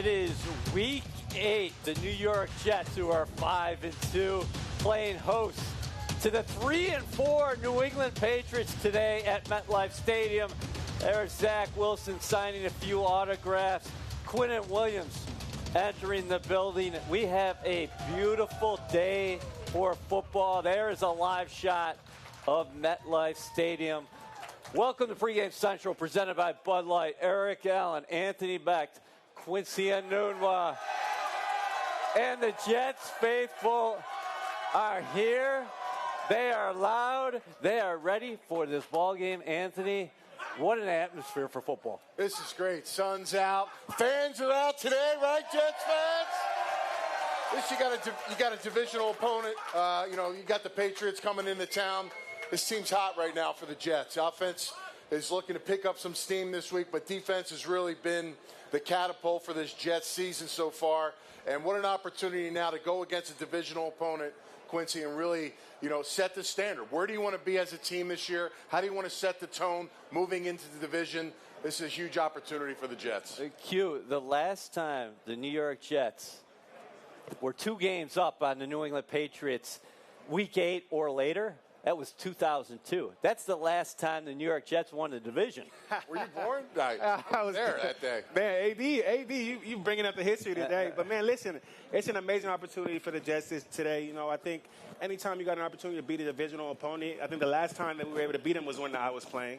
It is week 8. The New York Jets, who are 5-2, playing host to the 3-4 New England Patriots today at MetLife Stadium. There's Zach Wilson signing a few autographs. Quinnen Williams entering the building. We have a beautiful day for football. There is a live shot of MetLife Stadium. Welcome to Pregame Central, presented by Bud Light. Eric Allen, Anthony Becht, Quincy Enunwa, and the Jets faithful are here. They are loud. They are ready for this ball game. Anthony, what an atmosphere for football. This is great. Sun's out. Fans are out today, right, Jets fans? At least you got a divisional opponent. You got the Patriots coming into town. This team's hot right now for the Jets. Offense is looking to pick up some steam this week, but defense has really been the catapult for this Jets season so far. And what an opportunity now to go against a divisional opponent, Quincy, and really, set the standard. Where do you want to be as a team this year? How do you want to set the tone moving into the division? This is a huge opportunity for the Jets. Q, the last time the New York Jets were 2 games up on the New England Patriots, week 8 or later, that was 2002. That's the last time the New York Jets won the division. Were you born? I was there that day. Man, AD, you bringing up the history today. But, man, listen, it's an amazing opportunity for the Jets today. I think anytime you got an opportunity to beat a divisional opponent, I think the last time that we were able to beat them was when I was playing.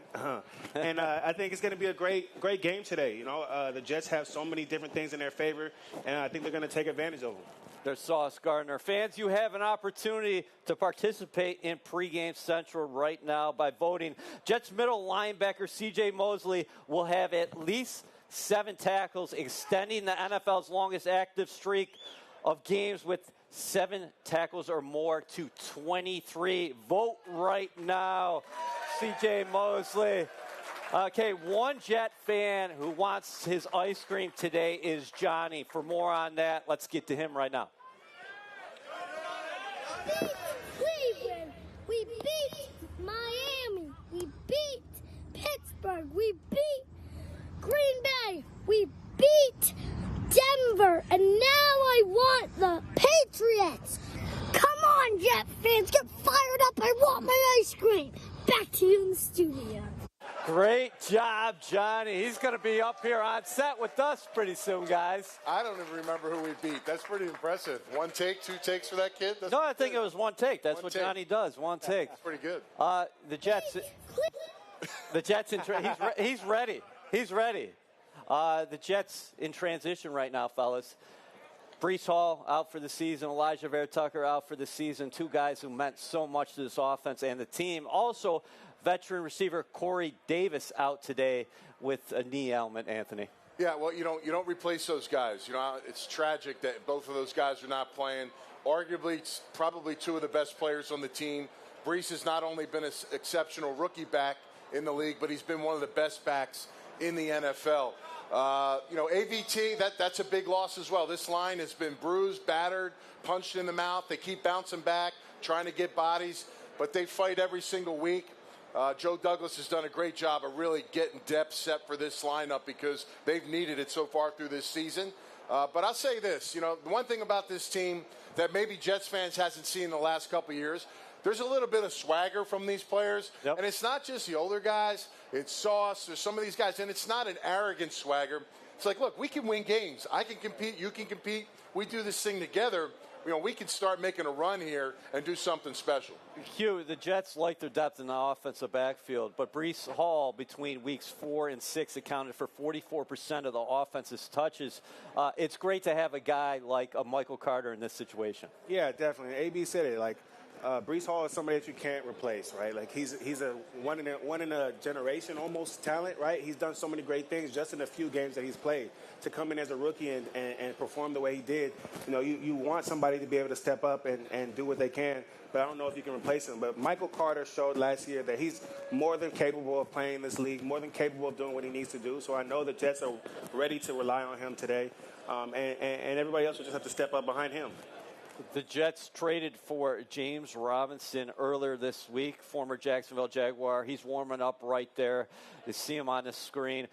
And I think it's going to be a great game today. The Jets have so many different things in their favor, and I think they're going to take advantage of them. There's Sauce Gardner. Fans, you have an opportunity to participate in Pregame Central right now by voting. Jets middle linebacker C.J. Mosley will have at least 7 tackles, extending the NFL's longest active streak of games with 7 tackles or more to 23. Vote right now, C.J. Mosley. Okay, one Jet fan who wants his ice cream today is Johnny. For more on that, let's get to him right now. We beat Cleveland. We beat Miami. We beat Pittsburgh. We beat Green Bay. We beat Denver. And now I want the Patriots. Come on, Jet fans. Get fired up. I want my ice cream. Back to you in the studio. Great job, Johnny. He's going to be up here on set with us pretty soon, guys. I don't even remember who we beat. That's pretty impressive. 1 take, 2 takes for that kid? No, I think it was 1 take. That's what Johnny does, 1 take. That's pretty good. The Jets, he's ready. He's ready. The Jets in transition right now, fellas. Breece Hall out for the season. Elijah Vera-Tucker out for the season. 2 guys who meant so much to this offense and the team. Also, veteran receiver Corey Davis out today with a knee ailment, Anthony. Yeah, well, you don't replace those guys. It's tragic that both of those guys are not playing. Arguably, probably 2 of the best players on the team. Breece has not only been an exceptional rookie back in the league, but he's been one of the best backs in the NFL. AVT, that's a big loss as well. This line has been bruised, battered, punched in the mouth. They keep bouncing back, trying to get bodies, but they fight every single week. Joe Douglas has done a great job of really getting depth set for this lineup because they've needed it so far through this season. But I'll say this, the one thing about this team that maybe Jets fans hasn't seen in the last couple of years, there's a little bit of swagger from these players. Yep. And it's not just the older guys. It's Sauce. There's some of these guys. And it's not an arrogant swagger. It's like, look, we can win games. I can compete. You can compete. We do this thing together. We can start making a run here and do something special. Hugh, the Jets like their depth in the offensive backfield, but Breece Hall between weeks 4 and 6 accounted for 44% of the offense's touches. It's great to have a guy like a Michael Carter in this situation. Yeah, definitely. AB said it. Breece Hall is somebody that you can't replace, right? He's a one in a generation almost talent, right? He's done so many great things just in a few games that he's played. To come in as a rookie and perform the way he did, you want somebody to be able to step up and do what they can, but I don't know if you can replace him. But Michael Carter showed last year that he's more than capable of playing this league, more than capable of doing what he needs to do. So I know the Jets are ready to rely on him today, and everybody else will just have to step up behind him. The Jets traded for James Robinson earlier this week, former Jacksonville Jaguar. He's warming up right there. You see him on the screen.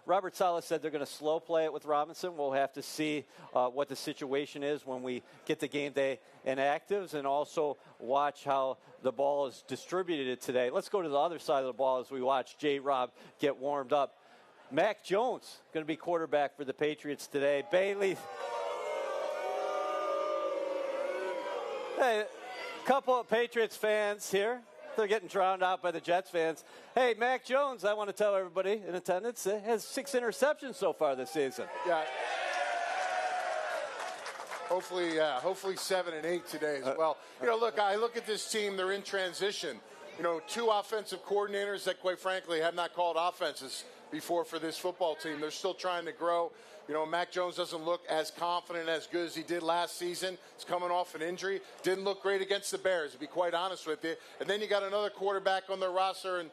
Robert Saleh said they're going to slow play it with Robinson. We'll have to see what the situation is when we get the game day inactives, and also watch how the ball is distributed today. Let's go to the other side of the ball as we watch J-Rob get warmed up. Mac Jones going to be quarterback for the Patriots today. Bailey. Hey, a couple of Patriots fans here. They're getting drowned out by the Jets fans. Hey, Mac Jones, I want to tell everybody in attendance, has 6 interceptions so far this season. Yeah. Hopefully 7 and 8 today as well. Look, I look at this team, they're in transition. 2 offensive coordinators that, quite frankly, have not called offenses before for this football team. They're still trying to grow. Mac Jones doesn't look as confident, as good as he did last season. He's coming off an injury. Didn't look great against the Bears, to be quite honest with you. And then you got another quarterback on their roster, and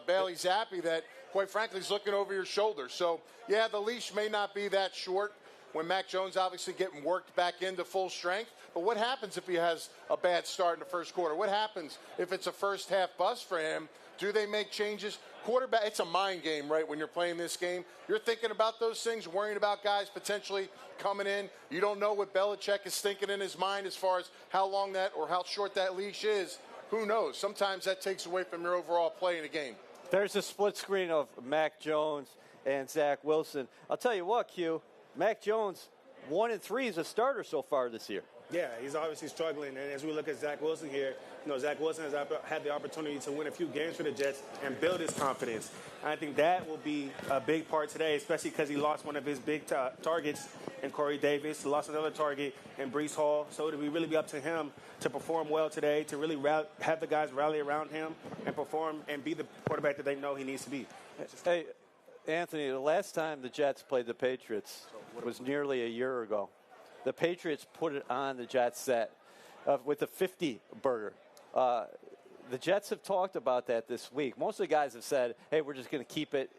Bailey Zappi, that, quite frankly, is looking over your shoulder. So, yeah, the leash may not be that short when Mac Jones obviously getting worked back into full strength. But what happens if he has a bad start in the first quarter? What happens if it's a first half bust for him? Do they make changes? Quarterback, it's a mind game, right, when you're playing this game. You're thinking about those things, worrying about guys potentially coming in. You don't know what Belichick is thinking in his mind as far as how long that or how short that leash is. Who knows? Sometimes that takes away from your overall play in a game. There's a split screen of Mac Jones and Zach Wilson. I'll tell you what, Q, Mac Jones, 1-3 is a starter so far this year. Yeah, he's obviously struggling. And as we look at Zach Wilson here, Zach Wilson has had the opportunity to win a few games for the Jets and build his confidence. And I think that will be a big part today, especially because he lost one of his big targets in Corey Davis. He lost another target in Breece Hall. So it'll really be up to him to perform well today, to really have the guys rally around him and perform and be the quarterback that they know he needs to be. Hey, Anthony, the last time the Jets played the Patriots was nearly a year ago. The Patriots put it on the Jets set with the 50 burger. The Jets have talked about that this week. Most of the guys have said, hey, we're just going to keep it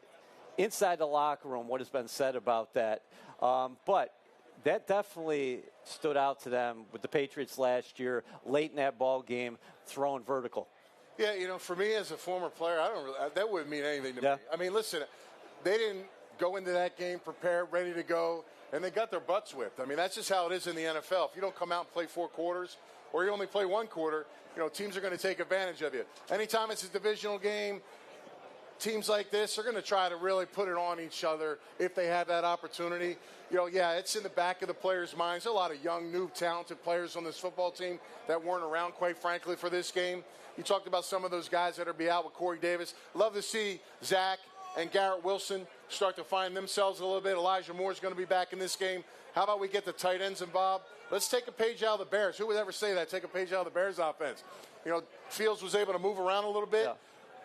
inside the locker room, what has been said about that. But that definitely stood out to them with the Patriots last year, late in that ball game, throwing vertical. Yeah, for me as a former player, that wouldn't mean anything to me. I mean, listen, they didn't go into that game prepared, ready to go, and they got their butts whipped. I mean, that's just how it is in the NFL. If you don't come out and play 4 quarters, or you only play 1 quarter, teams are going to take advantage of you. Anytime it's a divisional game, teams like this are going to try to really put it on each other if they have that opportunity. It's in the back of the players' minds. There's a lot of young, new, talented players on this football team that weren't around, quite frankly, for this game. You talked about some of those guys that are be out with Corey Davis. Love to see Zach and Garrett Wilson start to find themselves a little bit. Elijah Moore's going to be back in this game. How about we get the tight ends involved? Let's take a page out of the Bears. Who would ever say that? Take a page out of the Bears offense. Fields was able to move around a little bit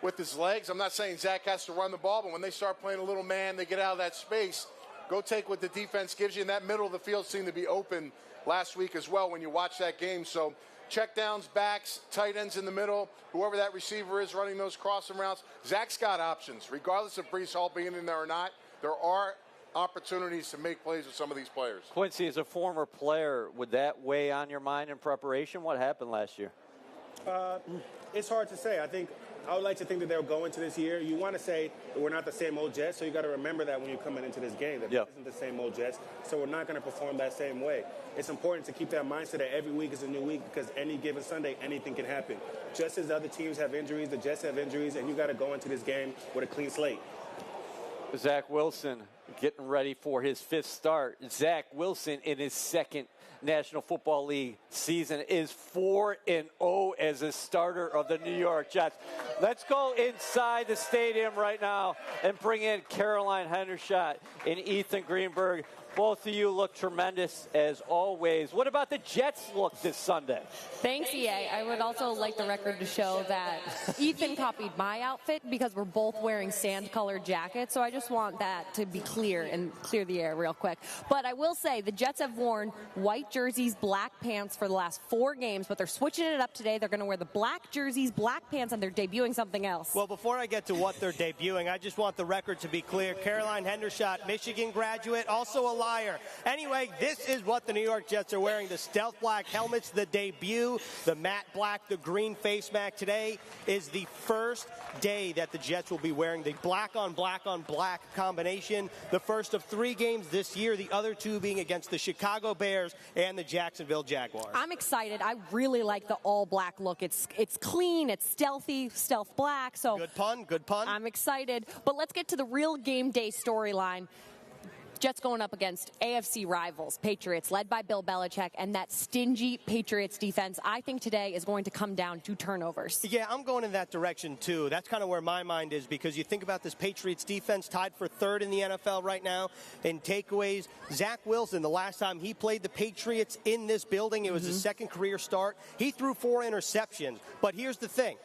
with his legs. I'm not saying Zach has to run the ball, but when they start playing a little man, they get out of that space. Go take what the defense gives you. And that middle of the field seemed to be open last week as well when you watch that game. So check downs, backs, tight ends in the middle, whoever that receiver is running those crossing routes. Zach's got options. Regardless of Breece Hall being in there or not, there are opportunities to make plays with some of these players. Quincy, as a former player, would that weigh on your mind in preparation? What happened last year? It's hard to say. I would like to think that they'll go into this year. You want to say that we're not the same old Jets, so you got to remember that when you're coming into this game, that this isn't the same old Jets, so we're not going to perform that same way. It's important to keep that mindset that every week is a new week, because any given Sunday, anything can happen. Just as other teams have injuries, the Jets have injuries, and you got to go into this game with a clean slate. Zach Wilson getting ready for his 5th start. Zach Wilson in his 2nd National Football League season is 4-0 as a starter of the New York Jets. Let's go inside the stadium right now and bring in Caroline Hendershot and Ethan Greenberg. Both of you look tremendous as always. What about the Jets' look this Sunday? Thanks, EA. I would also like the record to show that Ethan copied my outfit because we're both wearing sand-colored jackets, so I just want that to be clear. clear the air real quick. But I will say the Jets have worn white jerseys, black pants for the last 4 games, but they're switching it up today. They're going to wear the black jerseys, black pants, and they're debuting something else. Well, before I get to what they're debuting, I just want the record to be clear. Caroline Hendershot, Michigan graduate, also a liar. Anyway, this is what the New York Jets are wearing. The stealth black helmets, the debut, the matte black, the green face mask. Today is the first day that the Jets will be wearing the black on black on black combination. The first of 3 games this year, the other 2 being against the Chicago Bears and the Jacksonville Jaguars. I'm excited. I really like the all black look. It's clean, it's stealthy, stealth black. So good pun, good pun. I'm excited. But let's get to the real game day storyline. Jets going up against AFC rivals, Patriots, led by Bill Belichick, and that stingy Patriots defense, I think today is going to come down to turnovers. Yeah, I'm going in that direction, too. That's kind of where my mind is, because you think about this Patriots defense, tied for 3rd in the NFL right now in takeaways. Zach Wilson, the last time he played the Patriots in this building, it was his 2nd career start. He threw 4 interceptions. But here's the thing.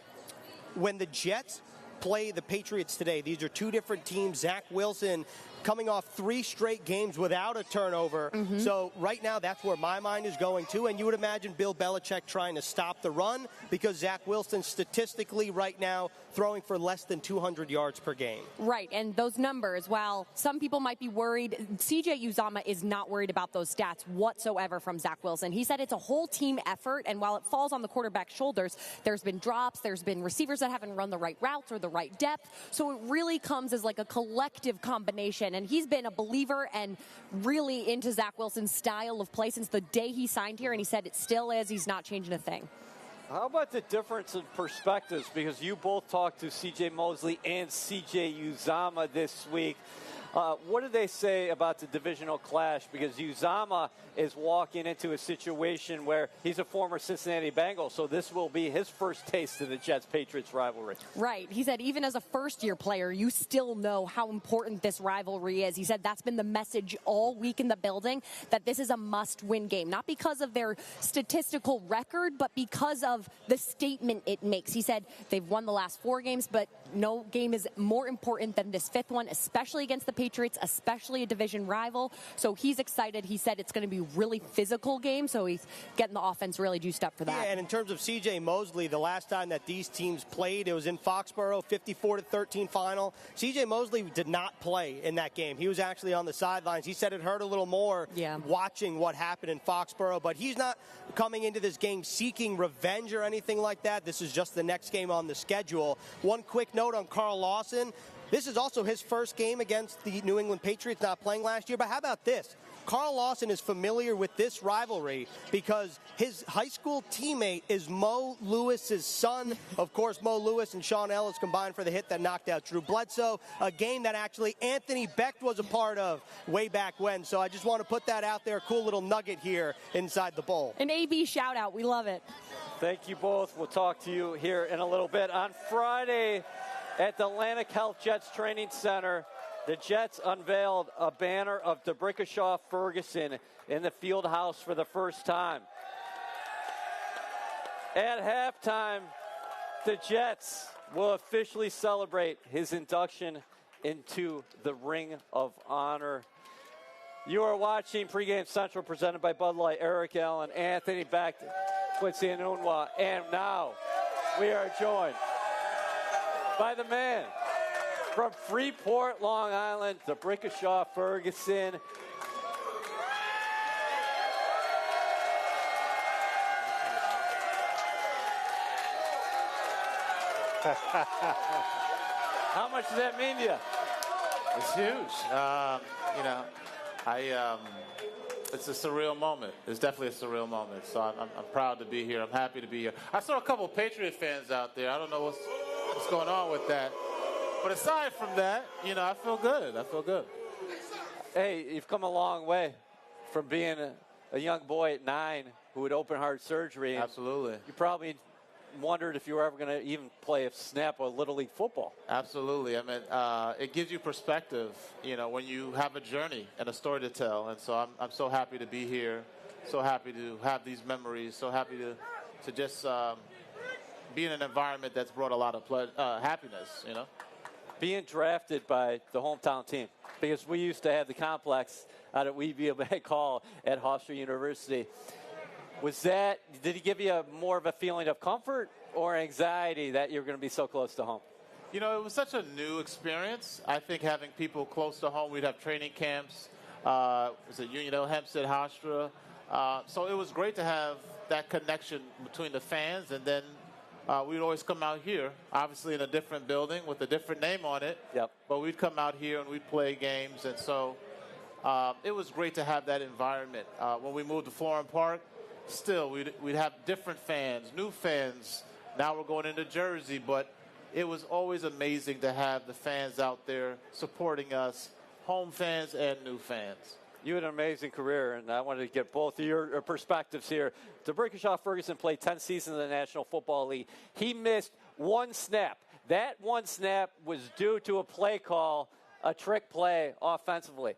When the Jets play the Patriots today, these are 2 different teams. Zach Wilson coming off 3 straight games without a turnover. So right now, that's where my mind is going to. And you would imagine Bill Belichick trying to stop the run, because Zach Wilson statistically right now throwing for less than 200 yards per game. Right, and those numbers, while some people might be worried, CJ Uzomah is not worried about those stats whatsoever from Zach Wilson. He said it's a whole team effort, and while it falls on the quarterback's shoulders, there's been drops, there's been receivers that haven't run the right routes or the right depth. So it really comes as like a collective combination. And he's been a believer and really into Zach Wilson's style of play since the day he signed here, and he said it still is. He's not changing a thing. How about the difference in perspectives? Because you both talked to C.J. Mosley and C.J. Uzomah this week. What did they say about the divisional clash? Because Uzomah is walking into a situation where he's a former Cincinnati Bengal, so this will be his first taste of the Jets-Patriots rivalry. Right. He said even as a first-year player, you still know how important this rivalry is. He said that's been the message all week in the building, that this is a must-win game. Not because of their statistical record, but because of the statement it makes. He said they've won the last 4 games, but no game is more important than this 5th one, especially against the Patriots, especially a division rival. So he's excited. He said it's going to be a really physical game, so he's getting the offense really juiced up for that. Yeah, and in terms of C.J. Mosley, the last time that these teams played, it was in Foxborough, 54-13 final. C.J. Mosley did not play in that game. He was actually on the sidelines. He said it hurt a little more watching what happened in Foxborough, but he's not coming into this game seeking revenge or anything like that. This is just the next game on the schedule. One quick note on Carl Lawson. This is also his first game against the New England Patriots, not playing last year. But how about this? Carl Lawson is familiar with this rivalry because his high school teammate is Mo Lewis's son. Of course, Mo Lewis and Sean Ellis combined for the hit that knocked out Drew Bledsoe, a game that actually Anthony Becht was a part of way back when. So I just want to put that out there. Cool little nugget here inside the bowl. An AB shout-out. We love it. Thank you both. We'll talk to you here in a little bit. On Friday, at the Atlantic Health Jets Training Center, the Jets unveiled a banner of D'Brickashaw Ferguson in the field house for the first time. At halftime, the Jets will officially celebrate his induction into the Ring of Honor. You are watching Pregame Central, presented by Bud Light. Eric Allen, Anthony Becht, Quincy Enunwa, and now we are joined by the man from Freeport, Long Island, D'Brickashaw Ferguson. How much does that mean to you? It's huge. It's a surreal moment. It's definitely a surreal moment. So I'm proud to be here. I'm happy to be here. I saw a couple of Patriot fans out there. I don't know what's going on with that. But aside from that, I feel good. I feel good. Hey, you've come a long way from being a young boy at 9 who had open heart surgery. Absolutely. You probably wondered if you were ever going to even play a snap of Little League football. Absolutely. I mean, it gives you perspective, when you have a journey and a story to tell. And so I'm so happy to be here, so happy to have these memories, so happy to just be in an environment that's brought a lot of happiness, Being drafted by the hometown team. because we used to have the complex out at Weeville Bank Hall at Hofstra University. Did he give you more of a feeling of comfort or anxiety that you're going to be so close to home? You know, it was such a new experience. I think having people close to home, we'd have training camps. It was at Union Hill, Hempstead, Hofstra. So it was great to have that connection between the fans, and then we'd always come out here, obviously in a different building with a different name on it. Yep. But we'd come out here and we'd play games, and so it was great to have that environment. When we moved to Florham Park, still we'd have different fans, new fans. Now we're going into Jersey, but it was always amazing to have the fans out there supporting us, home fans and new fans. You had an amazing career, and I wanted to get both of your perspectives here. DeBrickashaw Ferguson played 10 seasons in the National Football League. He missed one snap. That one snap was due to a play call, a trick play offensively.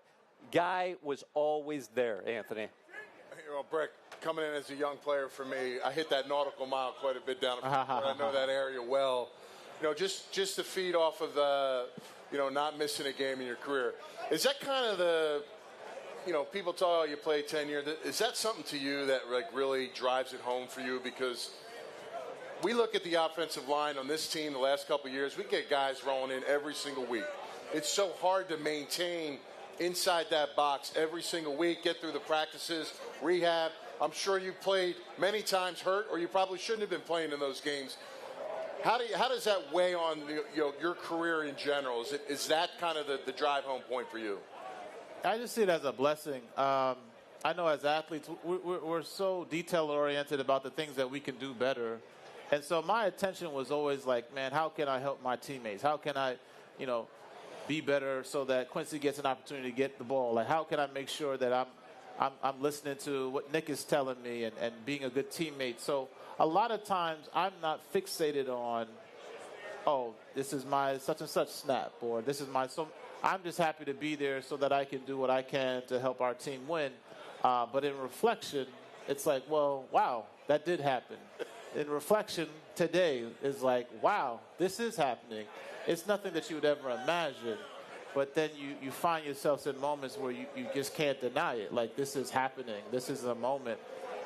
Guy was always there, Anthony. You know, Brick, coming in as a young player for me, I hit that nautical mile quite a bit down. I know that area well. You know, just to feed off of the, not missing a game in your career. Is that kind of the, people tell you play 10 years. Is that something to you that really drives it home for you? Because we look at the offensive line on this team the last couple of years. We get guys rolling in every single week. It's so hard to maintain inside that box every single week, get through the practices, rehab. I'm sure you played many times hurt, or you probably shouldn't have been playing in those games. How does that weigh on your career in general? Is that kind of the drive home point for you? I just see it as a blessing. I know as athletes, we're so detail-oriented about the things that we can do better. And so my attention was always like, man, how can I help my teammates? How can I, be better so that Quincy gets an opportunity to get the ball? Like, how can I make sure that I'm listening to what Nick is telling me and being a good teammate? So a lot of times I'm not fixated on, this is my such and such snap, or this is my so. I'm just happy to be there so that I can do what I can to help our team win. But in reflection, it's like, well, wow, that did happen. In reflection, today is like, wow, this is happening. It's nothing that you would ever imagine. But then you find yourselves in moments where you just can't deny it. Like, this is happening. This is a moment.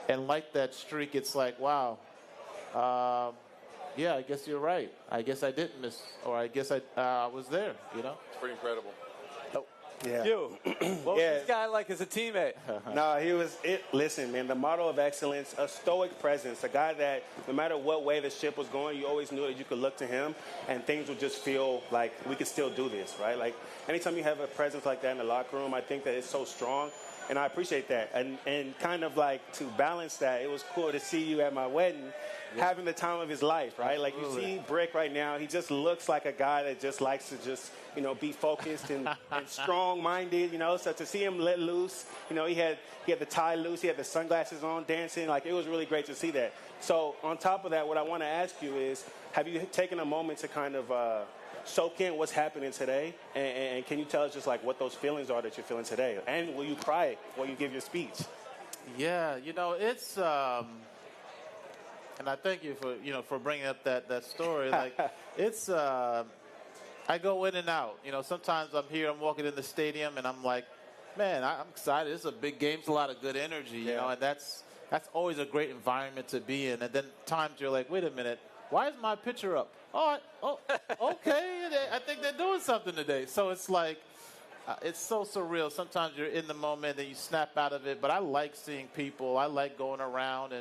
And like that streak, it's like, wow, yeah, I guess you're right. I guess I didn't miss, or I guess I was there, It's pretty incredible. Yeah. What was this guy like as a teammate? No, he was it. Listen, man, the model of excellence, a stoic presence, a guy that no matter what way the ship was going, you always knew that you could look to him and things would just feel like we could still do this, right? Like anytime you have a presence like that in the locker room, I think that it's so strong. And I appreciate that. And kind of like to balance that, it was cool to see you at my wedding having the time of his life, right? Like you see Brick right now, he just looks like a guy that just likes to just, be focused and strong-minded, So to see him let loose, he had the tie loose, he had the sunglasses on dancing. Like it was really great to see that. So on top of that, what I want to ask you is, have you taken a moment to kind of soak in what's happening today, and can you tell us just like what those feelings are that you're feeling today, and will you cry while you give your speech? Yeah, it's and I thank you for bringing up that story. Like it's I go in and out. Sometimes I'm here, I'm walking in the stadium, and I'm like, man, I'm excited. This is a big game. It's a lot of good energy, and that's always a great environment to be in. And then times you're like, wait a minute, why is my picture up? Oh, okay. I think they're doing something today. So it's like, it's so surreal. Sometimes you're in the moment and you snap out of it. But I like seeing people. I like going around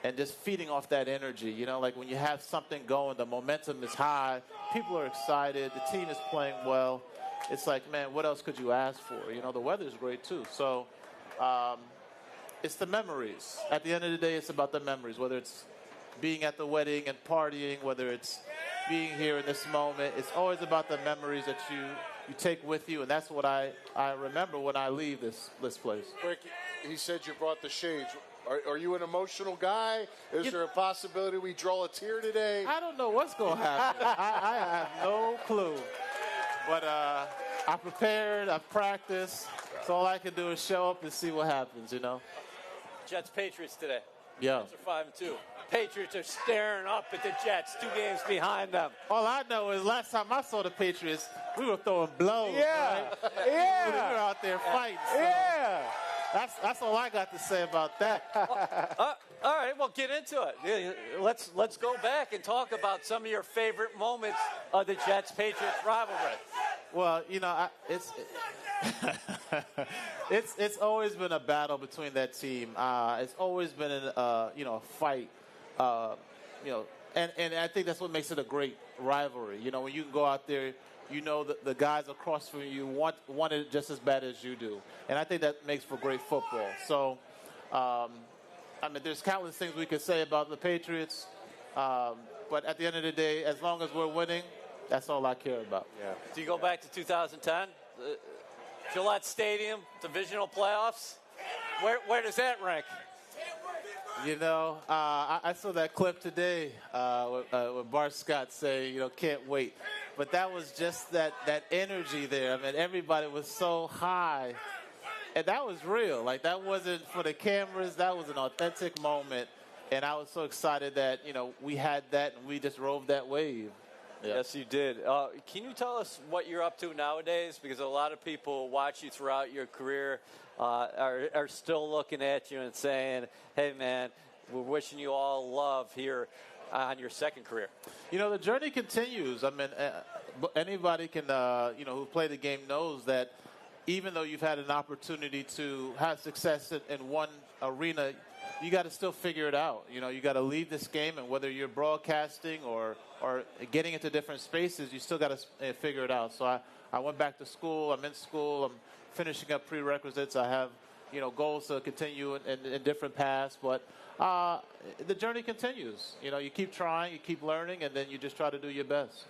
and just feeding off that energy. Like when you have something going, the momentum is high. People are excited. The team is playing well. It's like, man, what else could you ask for? The weather's great too. So it's the memories. At the end of the day, it's about the memories, whether it's being at the wedding and partying, whether it's being here in this moment. It's always about the memories that you take with you, and that's what I remember when I leave this place. Rick, he said you brought the shades. Are you an emotional guy? Is there a possibility we draw a tear today? I don't know what's going to happen. I have no clue. But I prepared. I practiced. So all I can do is show up and see what happens, Jets Patriots today. Yeah. Jets are 5-2. Patriots are staring up at the Jets, 2 games behind them. All I know is last time I saw the Patriots, we were throwing blows. Yeah. Right? Yeah. We were out there fighting. So Yeah. that's all I got to say about that. All right, well, get into it. Yeah, let's go back and talk about some of your favorite moments of the Jets-Patriots rivalry. Well, you know, it's always been a battle between that team. It's always been a fight. And I think that's what makes it a great rivalry. You know, when you can go out there, you know the guys across from you want it just as bad as you do, and I think that makes for great football. So, I mean, there's countless things we could say about the Patriots, but at the end of the day, as long as we're winning, that's all I care about. Yeah. Do you go back to 2010, Gillette Stadium, divisional playoffs? Where does that rank? You know, I saw that clip today with Bart Scott saying, can't wait. But that was just that energy there. I mean, everybody was so high. And that was real. Like, that wasn't for the cameras. That was an authentic moment. And I was so excited that, we had that and we just rode that wave. Yeah. Yes, you did. Can you tell us what you're up to nowadays? Because a lot of people watch you throughout your career, are still looking at you and saying, hey, man, we're wishing you all love here on your second career. The journey continues. I mean, anybody can, who played the game knows that even though you've had an opportunity to have success in one arena, you got to still figure it out. You got to leave this game, and whether you're broadcasting or getting into different spaces, you still got to figure it out. So I went back to school. I'm in school. I'm finishing up prerequisites. I have, goals to continue in different paths. But the journey continues. You keep trying, you keep learning, and then you just try to do your best.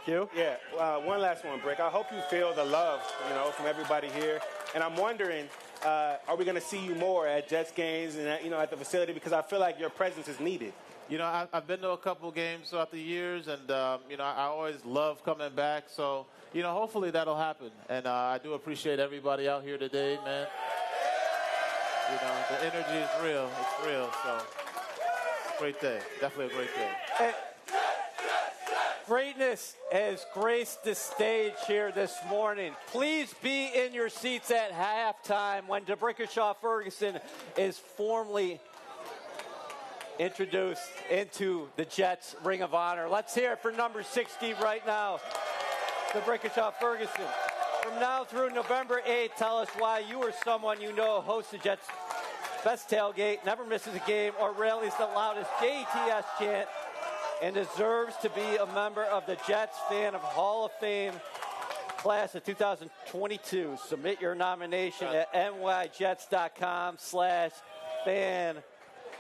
Q? Yeah. One last one, Brick. I hope you feel the love, from everybody here. And I'm wondering, are we going to see you more at Jets games and at the facility? Because I feel like your presence is needed. I've been to a couple games throughout the years, and I always love coming back. So hopefully that'll happen. And I do appreciate everybody out here today, man. The energy is real. It's real. So great day. Definitely a great day. Greatness has graced the stage here this morning. Please be in your seats at halftime when DeBrickashaw Ferguson is formally introduced into the Jets Ring of Honor. Let's hear it for number 60 right now, DeBrickashaw Ferguson. From now through November 8th, tell us why you or someone you know hosts the Jets' best tailgate, never misses a game, or rallies the loudest JTS chant, and deserves to be a member of the Jets Fan of Hall of Fame class of 2022. Submit your nomination at nyjets.com/fan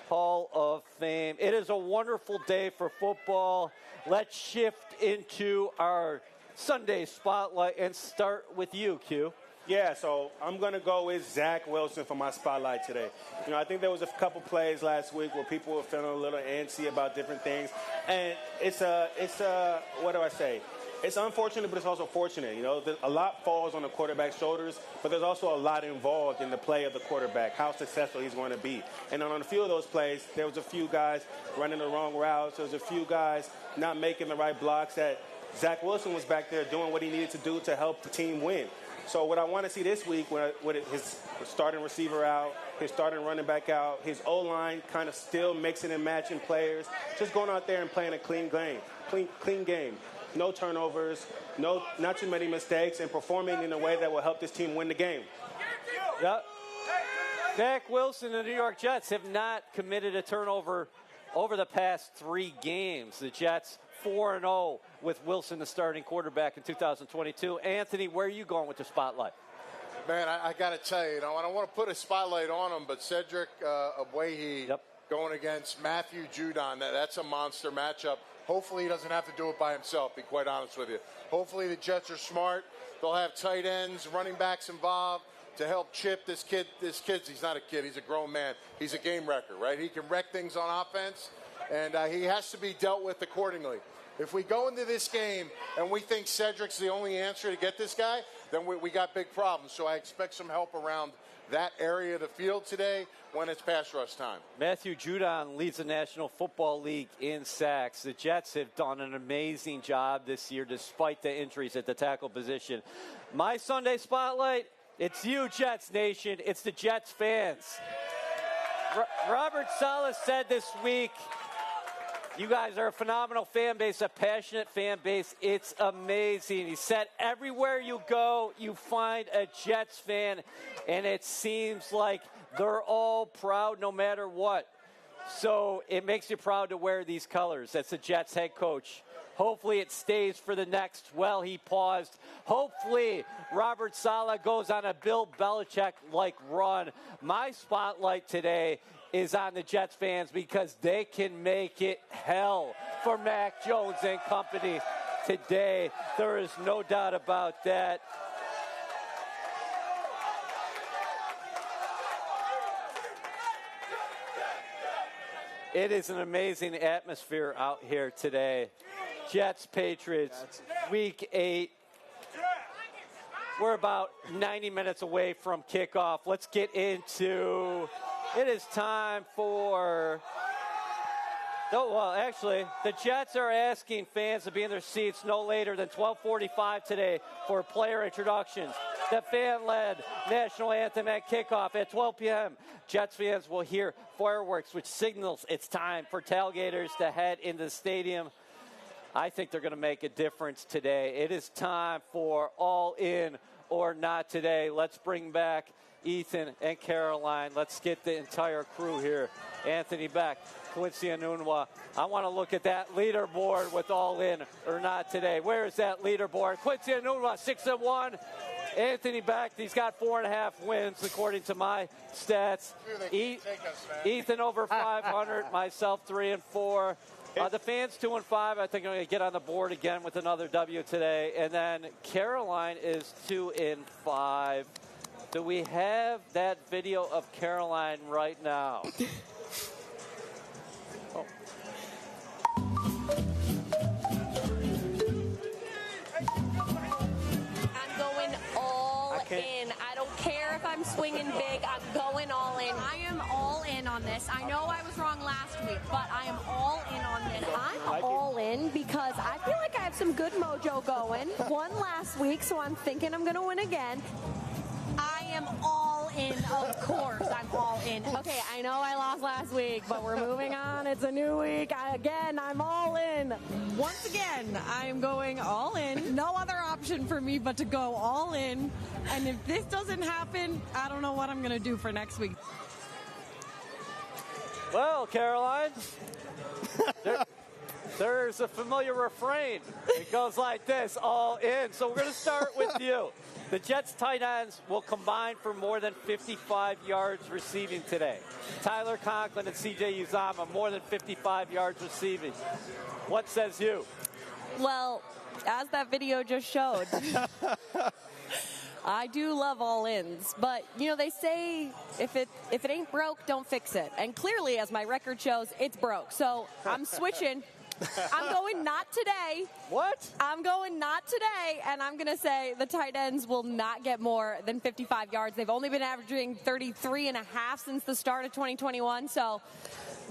Hall of Fame. It is a wonderful day for football. Let's shift into our Sunday spotlight and start with you, Q. Yeah, so I'm going to go with Zach Wilson for my spotlight today. I think there was a couple plays last week where people were feeling a little antsy about different things. And it's what do I say? It's unfortunate, but it's also fortunate. A lot falls on the quarterback's shoulders, but there's also a lot involved in the play of the quarterback, how successful he's going to be. And on a few of those plays, there was a few guys running the wrong routes. There was a few guys not making the right blocks that Zach Wilson was back there doing what he needed to do to help the team win. So what I want to see this week with his starting receiver out, his starting running back out, his O-line kind of still mixing and matching players, just going out there and playing a clean game. No turnovers, not too many mistakes, and performing in a way that will help this team win the game. Yep. Zach Wilson and the New York Jets have not committed a turnover over the past 3 games. The Jets 4-0 with Wilson, the starting quarterback in 2022. Anthony, where are you going with the spotlight? Man, I got to tell you, I don't want to put a spotlight on him, but Cedric Abwehi going against Matthew Judon, that's a monster matchup. Hopefully he doesn't have to do it by himself, be quite honest with you. Hopefully the Jets are smart. They'll have tight ends, running backs involved to help chip this kid. He's not a kid, he's a grown man. He's a game wrecker, right? He can wreck things on offense, and he has to be dealt with accordingly. If we go into this game and we think Cedric's the only answer to get this guy, then we got big problems. So I expect some help around that area of the field today when it's pass rush time. Matthew Judon leads the National Football League in sacks. The Jets have done an amazing job this year despite the injuries at the tackle position. My Sunday spotlight, it's you, Jets Nation. It's the Jets fans. Robert Saleh said this week, you guys are a phenomenal fan base, a passionate fan base. It's amazing. He said everywhere you go, you find a Jets fan, and it seems like they're all proud no matter what. So it makes you proud to wear these colors. That's the Jets head coach. Hopefully it stays for the next, well, he paused. Hopefully Robert Saleh goes on a Bill Belichick-like run. My spotlight today is on the Jets fans because they can make it hell for Mac Jones and company today. There is no doubt about that. It is an amazing atmosphere out here today. Jets, Patriots, Week 8. We're about 90 minutes away from kickoff. Let's get into... It is time for... Oh, well, actually, the Jets are asking fans to be in their seats no later than 12:45 today for player introductions. The fan-led national anthem at kickoff at 12 p.m. Jets fans will hear fireworks, which signals it's time for tailgaters to head into the stadium. I think they're going to make a difference today. It is time for all in or not today. Let's bring back Ethan and Caroline. Let's get the entire crew here. Anthony Beck, Quincy Anunwa. I want to look at that leaderboard with all in or not today. Where is that leaderboard? Quincy Anunwa, 6-1. Anthony Beck, he's got 4.5 wins according to my stats. Ethan over 500, myself 3-4. The fans 2-5. I think I'm going to get on the board again with another W today. And then Caroline is 2-5. Do we have that video of Caroline right now? Oh. I'm going all in. I don't care if I'm swinging big. I'm going all in. I am all in on this. I know I was wrong last week, but I am all in on this. I'm all in because I feel like I have some good mojo going. Won last week, so I'm thinking I'm going to win again. I am all in, of course. I'm all in. Okay, I know I lost last week, but we're moving on. It's a new week. I'm all in. Once again, I am going all in. No other option for me but to go all in. And if this doesn't happen, I don't know what I'm going to do for next week. Well, Caroline, there's a familiar refrain. It goes like this, all in. So we're going to start with you. The Jets tight ends will combine for more than 55 yards receiving today. Tyler Conklin and C.J. Uzomah, more than 55 yards receiving. What says you? Well, as that video just showed, I do love all ins. But, you know, they say if it ain't broke, don't fix it. And clearly, as my record shows, it's broke. So I'm switching. I'm going not today. What? I'm going not today, and I'm going to say the tight ends will not get more than 55 yards. They've only been averaging 33.5 since the start of 2021, so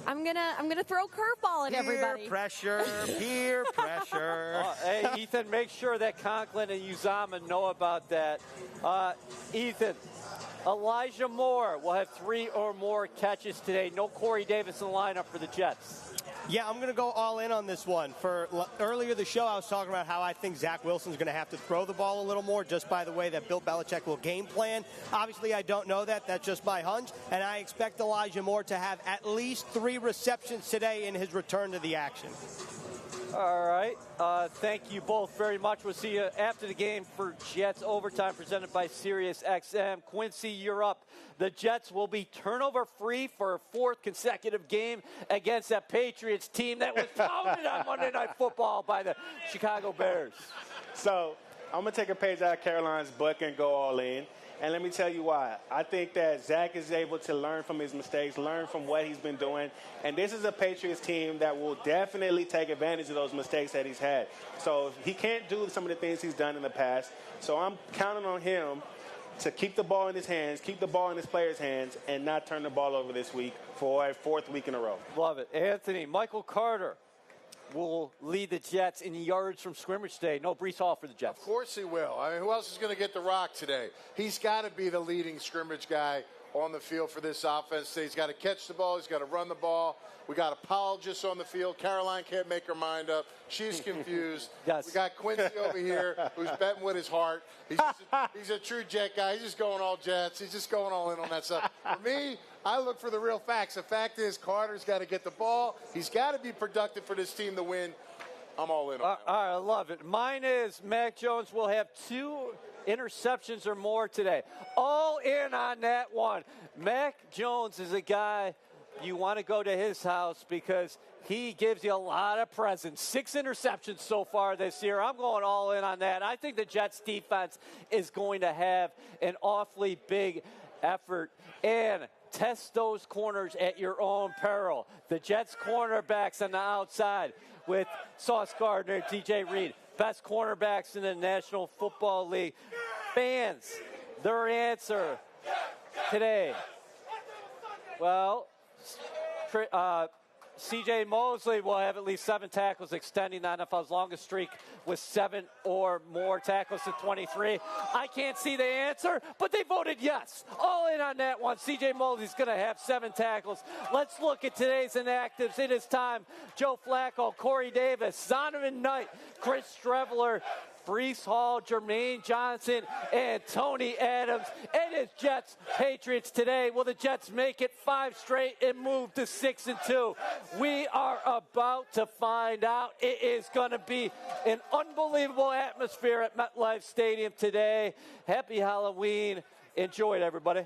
I'm gonna throw curveball at everybody. Peer pressure. Hey, Ethan, make sure that Conklin and Uzomah know about that. Ethan, Elijah Moore will have 3 or more catches today. No Corey Davis in the lineup for the Jets. Yeah, I'm going to go all in on this one. For earlier the show, I was talking about how I think Zach Wilson's going to have to throw the ball a little more just by the way that Bill Belichick will game plan. Obviously, I don't know that. That's just my hunch. And I expect Elijah Moore to have at least 3 receptions today in his return to the action. All right. Thank you both very much. We'll see you after the game for Jets Overtime presented by SiriusXM. Quincy, you're up. The Jets will be turnover-free for a 4th consecutive game against that Patriots team that was pounded on Monday Night Football by the Chicago Bears. So I'm going to take a page out of Caroline's book and go all in. And let me tell you why. I think that Zach is able to learn from his mistakes, learn from what he's been doing. And this is a Patriots team that will definitely take advantage of those mistakes that he's had. So he can't do some of the things he's done in the past. So I'm counting on him to keep the ball in his hands, keep the ball in his players' hands, and not turn the ball over this week for a 4th week in a row. Love it. Anthony, Michael Carter will lead the Jets in yards from scrimmage today. No Breece Hall for the Jets. Of course he will. I mean, who else is going to get the rock today? He's got to be the leading scrimmage guy on the field for this offense. He's got to catch the ball. He's got to run the ball. We got apologists on the field. Caroline can't make her mind up. She's confused. Yes. We got Quincy over here who's betting with his heart. He's a true Jet guy. He's just going all Jets. He's just going all in on that stuff. For me, I look for the real facts. The fact is Carter's got to get the ball. He's got to be productive for this team to win. I'm all in on that. All right, I love it. Mine is Mac Jones will have 2 interceptions or more today. All in on that one. Mac Jones is a guy you want to go to his house because he gives you a lot of presents. 6 interceptions so far this year. I'm going all in on that. I think the Jets defense is going to have an awfully big effort. And test those corners at your own peril. The Jets cornerbacks on the outside with Sauce Gardner, DJ Reed, best cornerbacks in the National Football League. Fans, their answer today. Well, C.J. Mosley will have at least 7 tackles, extending the NFL's longest streak with 7 or more tackles to 23. I can't see the answer, but they voted yes. All in on that one. C.J. Mosley's going to have 7 tackles. Let's look at today's inactives. It is time. Joe Flacco, Corey Davis, Zonovan Knight, Chris Streveler, Breece Hall, Jermaine Johnson, and Tony Adams. It is Jets Patriots today. Will the Jets make it 5 straight and move to 6-2? We are about to find out. It is going to be an unbelievable atmosphere at MetLife Stadium today. Happy Halloween. Enjoy it, everybody.